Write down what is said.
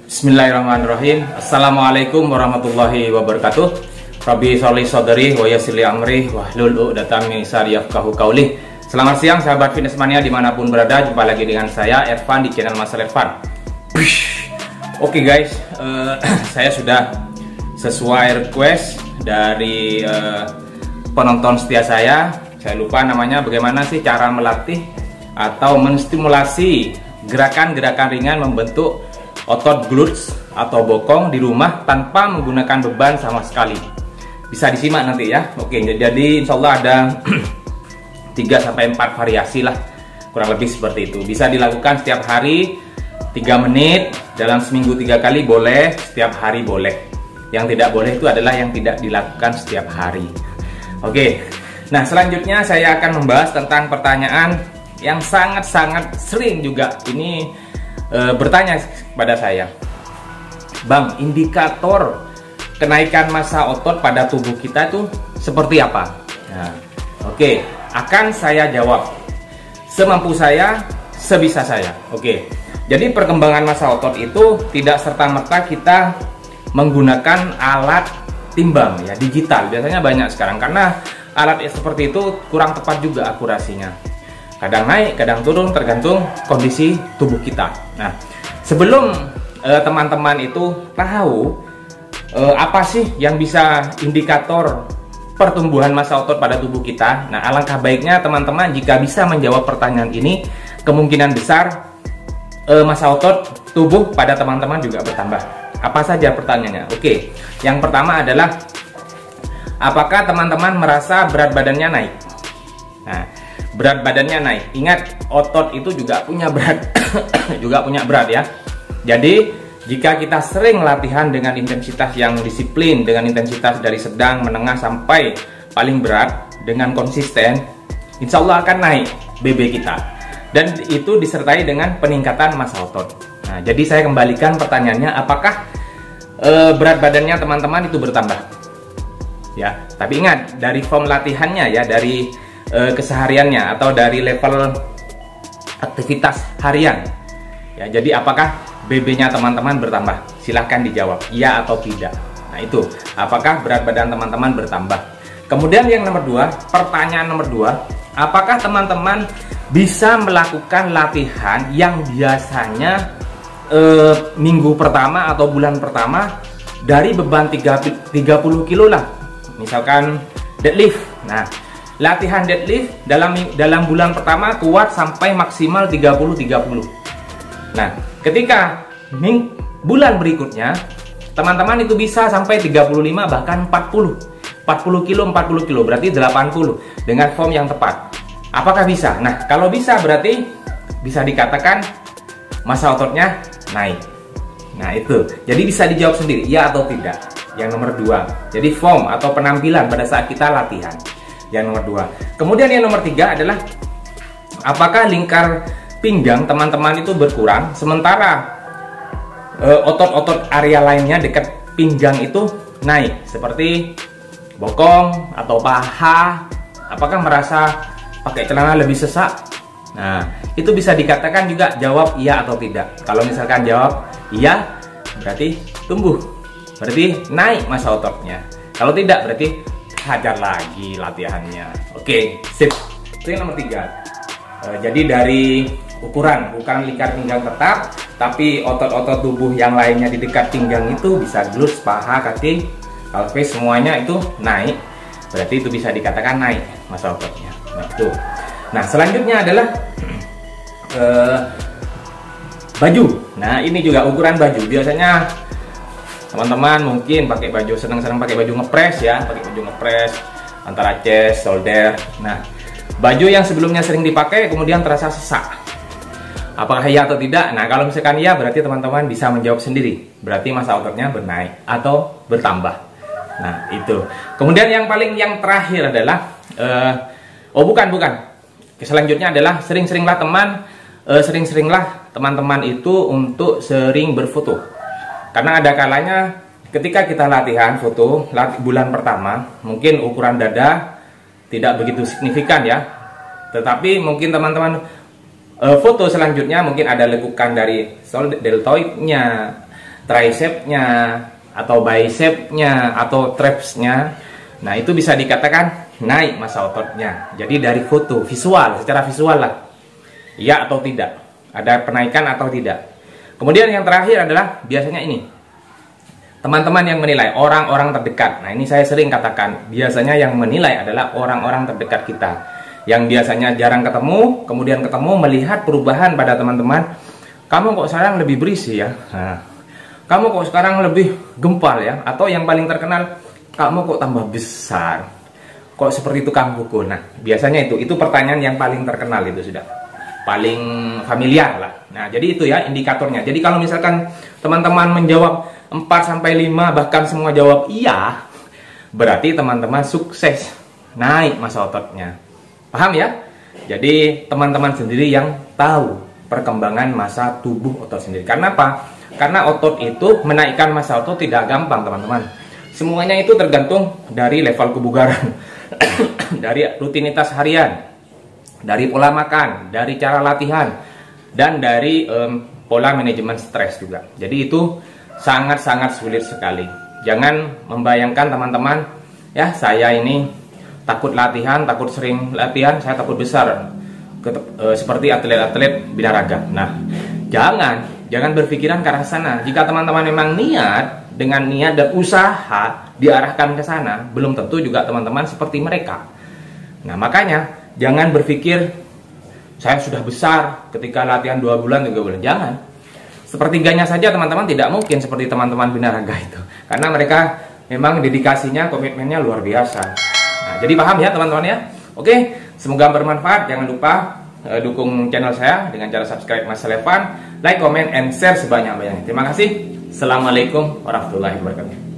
Bismillahirrahmanirrahim. Assalamualaikum warahmatullahi wabarakatuh. Rabbi sholli shodri wa yassir li amri wahlul 'uqdatam min lisani yafqahu qawli. Selamat siang sahabat fitness mania dimanapun berada. Jumpa lagi dengan saya Ervan di channel Mas Ervan. Oke guys, saya sudah sesuai request dari penonton setia saya. Saya lupa namanya, bagaimana sih cara melatih atau menstimulasi gerakan-gerakan ringan membentuk otot glutes atau bokong di rumah tanpa menggunakan beban sama sekali. Bisa disimak nanti ya. Oke, jadi insya Allah ada 3-4 variasi lah, kurang lebih seperti itu. Bisa dilakukan setiap hari 3 menit, dalam seminggu 3 kali boleh, setiap hari boleh. Yang tidak boleh itu adalah yang tidak dilakukan setiap hari. Oke, nah selanjutnya saya akan membahas tentang pertanyaan yang sangat-sangat sering juga ini bertanya kepada saya, Bang, indikator kenaikan massa otot pada tubuh kita itu seperti apa? Nah, oke, akan saya jawab semampu saya, sebisa saya. Oke, jadi perkembangan massa otot itu tidak serta-merta kita menggunakan alat timbang ya, digital. Biasanya banyak sekarang karena alat seperti itu kurang tepat juga akurasinya. Kadang naik, kadang turun, tergantung kondisi tubuh kita. Nah, sebelum teman-teman itu tahu apa sih yang bisa indikator pertumbuhan massa otot pada tubuh kita, nah alangkah baiknya teman-teman jika bisa menjawab pertanyaan ini, kemungkinan besar massa otot tubuh pada teman-teman juga bertambah. Apa saja pertanyaannya? Oke, yang pertama adalah apakah teman-teman merasa berat badannya naik? Nah, berat badannya naik. Ingat, otot itu juga punya berat, juga punya berat ya. Jadi, jika kita sering latihan dengan intensitas yang disiplin, dengan intensitas dari sedang, menengah sampai paling berat dengan konsisten, insya Allah akan naik BB kita. Dan itu disertai dengan peningkatan massa otot. Nah, jadi saya kembalikan pertanyaannya, apakah berat badannya teman-teman itu bertambah? Ya, tapi ingat dari form latihannya ya, dari kesehariannya atau dari level aktivitas harian. Ya, jadi apakah BB-nya teman-teman bertambah? Silahkan dijawab, iya atau tidak. Nah itu, apakah berat badan teman-teman bertambah? Kemudian yang nomor 2, pertanyaan nomor 2, apakah teman-teman bisa melakukan latihan yang biasanya minggu pertama atau bulan pertama dari beban 30 kilo lah, misalkan deadlift. Nah, latihan deadlift dalam bulan pertama kuat sampai maksimal 30. Nah, ketika bulan berikutnya teman-teman itu bisa sampai 35 bahkan 40 kilo, berarti 80 dengan form yang tepat. Apakah bisa? Nah, kalau bisa berarti bisa dikatakan massa ototnya naik. Nah itu, jadi bisa dijawab sendiri, ya atau tidak. Yang nomor 2, jadi form atau penampilan pada saat kita latihan. Yang nomor 2. Kemudian yang nomor 3 adalah apakah lingkar pinggang teman-teman itu berkurang, sementara otot-otot area lainnya dekat pinggang itu naik, seperti bokong atau paha. Apakah merasa pakai celana lebih sesak? Nah, itu bisa dikatakan juga jawab iya atau tidak. Kalau misalkan jawab iya, berarti tumbuh, berarti naik massa ototnya. Kalau tidak, berarti hajar lagi latihannya. Oke, sip. Itu yang nomor 3. Jadi dari ukuran, bukan lingkar pinggang tetap, tapi otot-otot tubuh yang lainnya di dekat pinggang itu bisa glutes, paha, kaki, pelvis, semuanya itu naik. Berarti itu bisa dikatakan naik massa ototnya. Nah, itu. Nah, selanjutnya adalah baju. Nah, ini juga ukuran baju. Biasanya teman-teman mungkin pakai baju, senang-senang pakai baju ngepres ya, pakai baju ngepres antara chest, shoulder. Nah, baju yang sebelumnya sering dipakai kemudian terasa sesak. Apakah iya atau tidak? Nah, kalau misalkan iya, berarti teman-teman bisa menjawab sendiri. Berarti massa ototnya bernaik atau bertambah. Nah, itu. Kemudian yang terakhir adalah bukan. Selanjutnya adalah sering-seringlah teman-teman itu untuk sering berfoto. Karena ada kalanya ketika kita latihan foto bulan pertama, mungkin ukuran dada tidak begitu signifikan ya. Tetapi mungkin teman-teman foto selanjutnya mungkin ada lekukan dari deltoidnya, tricepnya, atau bicepnya, atau trapsnya, nah itu bisa dikatakan naik massa ototnya. Jadi dari foto, visual, secara visual lah, ya atau tidak, ada penaikan atau tidak. Kemudian yang terakhir adalah biasanya ini, teman-teman yang menilai, orang-orang terdekat. Nah ini saya sering katakan, biasanya yang menilai adalah orang-orang terdekat kita, yang biasanya jarang ketemu, kemudian ketemu, melihat perubahan pada teman-teman. Kamu kok sekarang lebih berisi ya, nah, kamu kok sekarang lebih gempal ya, atau yang paling terkenal, kamu kok tambah besar, kok seperti tukang pukul. Nah biasanya itu pertanyaan yang paling terkenal, itu sudah paling familiar lah. Nah jadi itu ya indikatornya. Jadi kalau misalkan teman-teman menjawab 4-5, bahkan semua jawab iya, berarti teman-teman sukses naik massa ototnya. Paham ya? Jadi teman-teman sendiri yang tahu perkembangan massa tubuh otot sendiri. Karena apa? Karena otot itu, menaikkan massa otot tidak gampang teman-teman. Semuanya itu tergantung dari level kebugaran, dari rutinitas harian, dari pola makan, dari cara latihan, dan dari pola manajemen stres juga. Jadi itu sangat-sangat sulit sekali. Jangan membayangkan teman-teman, ya saya ini takut latihan, takut sering latihan, saya takut besar, seperti atlet-atlet binaraga. Nah, jangan berpikiran ke arah sana. Jika teman-teman memang niat, dengan niat dan usaha diarahkan ke sana, belum tentu juga teman-teman seperti mereka. Nah, makanya jangan berpikir saya sudah besar ketika latihan 2 bulan, 3 bulan. Jangan. Sepertiganya saja teman-teman tidak mungkin seperti teman-teman binaraga itu. Karena mereka memang dedikasinya, komitmennya luar biasa. Nah, jadi paham ya teman-teman ya. Oke, semoga bermanfaat. Jangan lupa dukung channel saya dengan cara subscribe Mas Levan, like, comment, and share sebanyak-banyaknya. Terima kasih. Assalamualaikum warahmatullahi wabarakatuh.